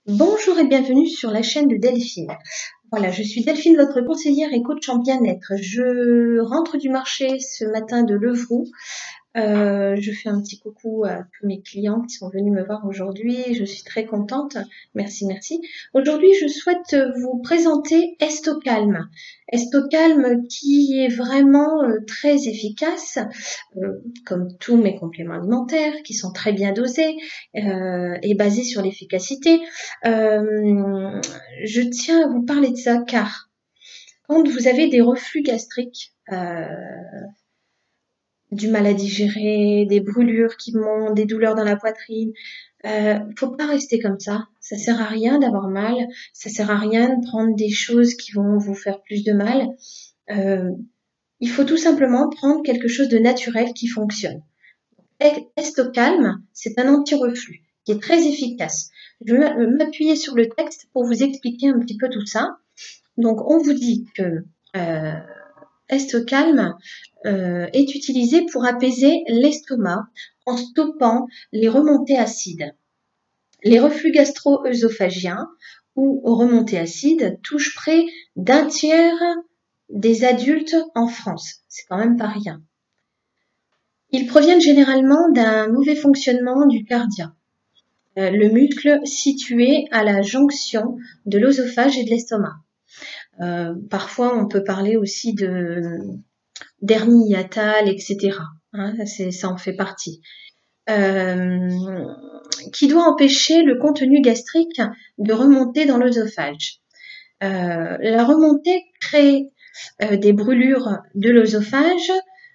Bonjour et bienvenue sur la chaîne de Delphine. Voilà, je suis Delphine, votre conseillère et coach en bien-être. Je rentre du marché ce matin de Levroux. Je fais un petit coucou à tous mes clients qui sont venus me voir aujourd'hui. Je suis très contente. Merci, merci. Aujourd'hui, je souhaite vous présenter Estocalm. Estocalm qui est vraiment très efficace, comme tous mes compléments alimentaires, qui sont très bien dosés et basés sur l'efficacité. Je tiens à vous parler de ça car quand vous avez des reflux gastriques, du mal à digérer, des brûlures qui montent, des douleurs dans la poitrine. Faut pas rester comme ça. Ça sert à rien d'avoir mal. Ça sert à rien de prendre des choses qui vont vous faire plus de mal. Il faut tout simplement prendre quelque chose de naturel qui fonctionne. Estocalm, c'est un anti-reflux qui est très efficace. Je vais m'appuyer sur le texte pour vous expliquer un petit peu tout ça. Donc, on vous dit que Estocalm est utilisé pour apaiser l'estomac en stoppant les remontées acides. Les reflux gastro-œsophagiens ou remontées acides touchent près d'un tiers des adultes en France. C'est quand même pas rien. Ils proviennent généralement d'un mauvais fonctionnement du cardia, le muscle situé à la jonction de l'œsophage et de l'estomac. Parfois, on peut parler aussi d'hernie hiatale, etc. Hein, ça en fait partie. Qui doit empêcher le contenu gastrique de remonter dans l'œsophage. La remontée crée des brûlures de l'œsophage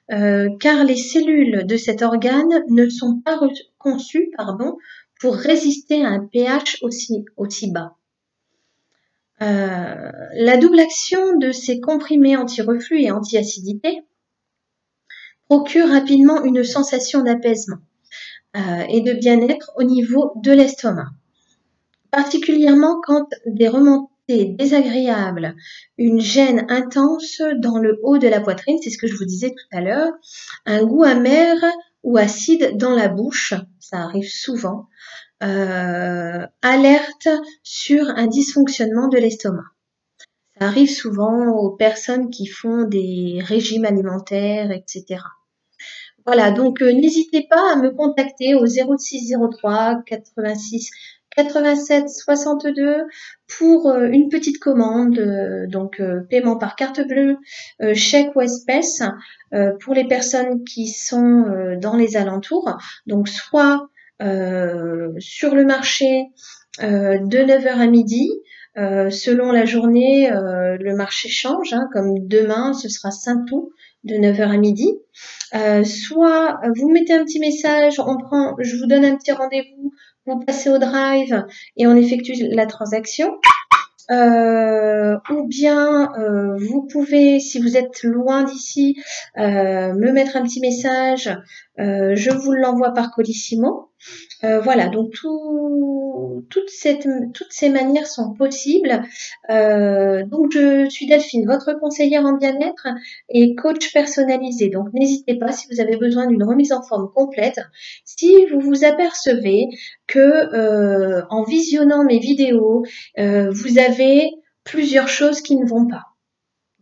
car les cellules de cet organe ne sont pas conçues pour résister à un pH aussi bas. La double action de ces comprimés anti-reflux et anti-acidité procure rapidement une sensation d'apaisement et de bien-être au niveau de l'estomac. Particulièrement quand des remontées désagréables, une gêne intense dans le haut de la poitrine, c'est ce que je vous disais tout à l'heure, un goût amer ou acide dans la bouche, ça arrive souvent, alerte sur un dysfonctionnement de l'estomac. Ça arrive souvent aux personnes qui font des régimes alimentaires, etc. Voilà, donc n'hésitez pas à me contacter au 0603 86 87 62 pour une petite commande, paiement par carte bleue, chèque ou espèce pour les personnes qui sont dans les alentours, donc soit sur le marché de 9h à midi, selon la journée, le marché change, hein, comme demain ce sera Saint-Ouen de 9h à midi. Soit vous mettez un petit message, je vous donne un petit rendez-vous, vous passez au drive et on effectue la transaction. Ou bien vous pouvez, si vous êtes loin d'ici, me mettre un petit message, je vous l'envoie par Colissimo. Voilà, donc toutes ces manières sont possibles. Donc je suis Delphine, votre conseillère en bien-être et coach personnalisé. Donc n'hésitez pas si vous avez besoin d'une remise en forme complète. Si vous vous apercevez que en visionnant mes vidéos, vous avez plusieurs choses qui ne vont pas.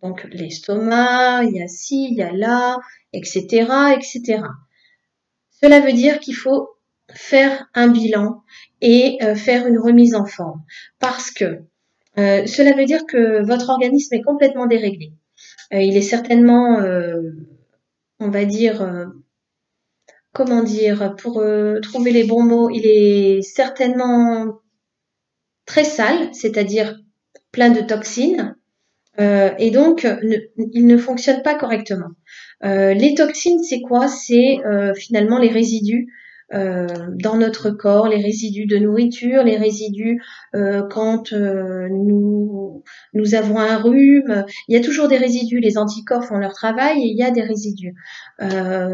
Donc l'estomac, il y a ci, il y a là, etc., etc. Cela veut dire qu'il faut faire un bilan et faire une remise en forme parce que cela veut dire que votre organisme est complètement déréglé. Il est certainement, on va dire, comment dire, pour trouver les bons mots, il est certainement très sale, c'est-à-dire plein de toxines, et donc il ne fonctionne pas correctement. Les toxines, c'est quoi? C'est finalement les résidus dans notre corps, les résidus de nourriture, les résidus quand nous avons un rhume. Il y a toujours des résidus, les anticorps font leur travail et il y a des résidus.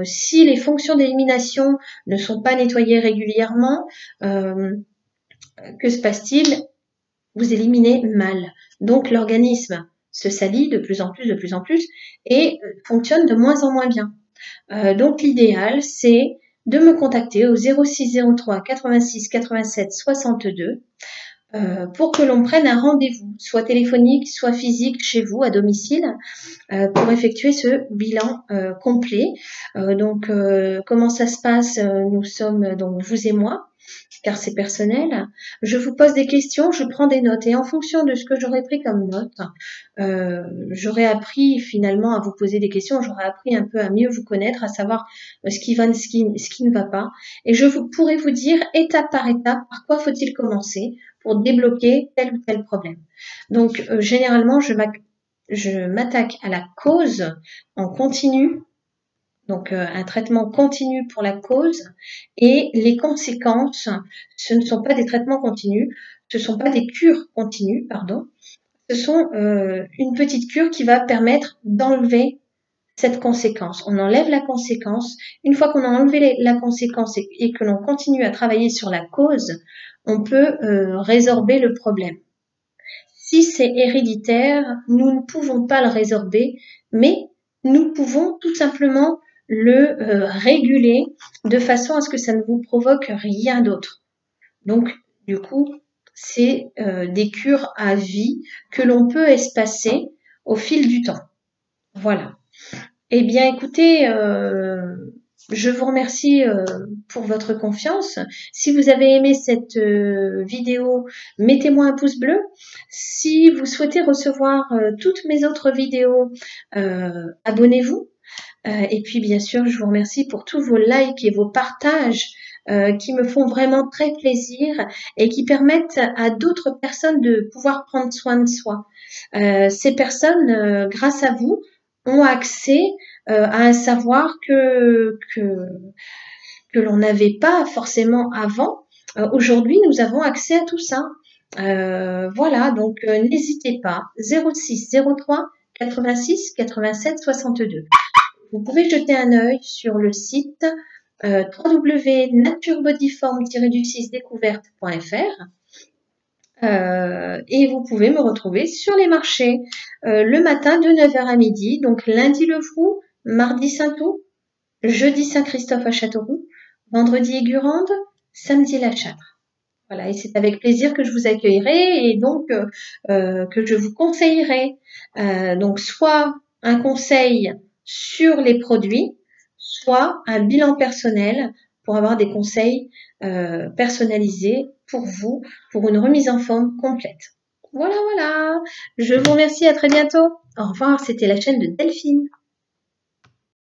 Si les fonctions d'élimination ne sont pas nettoyées régulièrement, que se passe-t-il? Vous éliminez mal. Donc l'organisme se salit de plus en plus et fonctionne de moins en moins bien. Donc l'idéal, c'est de me contacter au 06 03 86 87 62 pour que l'on prenne un rendez-vous, soit téléphonique, soit physique chez vous, à domicile, pour effectuer ce bilan complet. Donc, comment ça se passe? Nous sommes donc vous et moi, car c'est personnel. Je vous pose des questions, je prends des notes, et en fonction de ce que j'aurais pris comme note, j'aurais appris finalement à vous poser des questions, j'aurais appris un peu à mieux vous connaître, à savoir ce qui va, ce qui ne va pas, et je pourrais vous dire étape par étape par quoi faut-il commencer pour débloquer tel ou tel problème. Donc généralement je m'attaque à la cause en continu. Donc un traitement continu pour la cause, et les conséquences, ce ne sont pas des traitements continus, ce ne sont pas des cures continues, pardon, ce sont une petite cure qui va permettre d'enlever cette conséquence. On enlève la conséquence. Une fois qu'on a enlevé la conséquence et que l'on continue à travailler sur la cause, on peut résorber le problème. Si c'est héréditaire, nous ne pouvons pas le résorber, mais nous pouvons tout simplement le réguler de façon à ce que ça ne vous provoque rien d'autre. Donc, du coup, c'est des cures à vie que l'on peut espacer au fil du temps. Voilà. Eh bien, écoutez, je vous remercie pour votre confiance. Si vous avez aimé cette vidéo, mettez-moi un pouce bleu. Si vous souhaitez recevoir toutes mes autres vidéos, abonnez-vous. Et puis, bien sûr, je vous remercie pour tous vos likes et vos partages qui me font vraiment très plaisir et qui permettent à d'autres personnes de pouvoir prendre soin de soi. Ces personnes, grâce à vous, ont accès à un savoir que l'on n'avait pas forcément avant. Aujourd'hui, nous avons accès à tout ça. Voilà, donc n'hésitez pas. 06 03 86 87 62. Vous pouvez jeter un œil sur le site www.naturebodyform-découverte.fr. Et vous pouvez me retrouver sur les marchés le matin de 9h à midi, donc lundi le Vrou, mardi Saint-Ouen, jeudi Saint-Christophe à Châteauroux, vendredi Aigurande, samedi La Châtre. Voilà, et c'est avec plaisir que je vous accueillerai et donc que je vous conseillerai. Donc soit un conseil sur les produits, soit un bilan personnel pour avoir des conseils personnalisés pour vous, pour une remise en forme complète. Voilà, voilà. Je vous remercie, à très bientôt. Au revoir, c'était la chaîne de Delphine.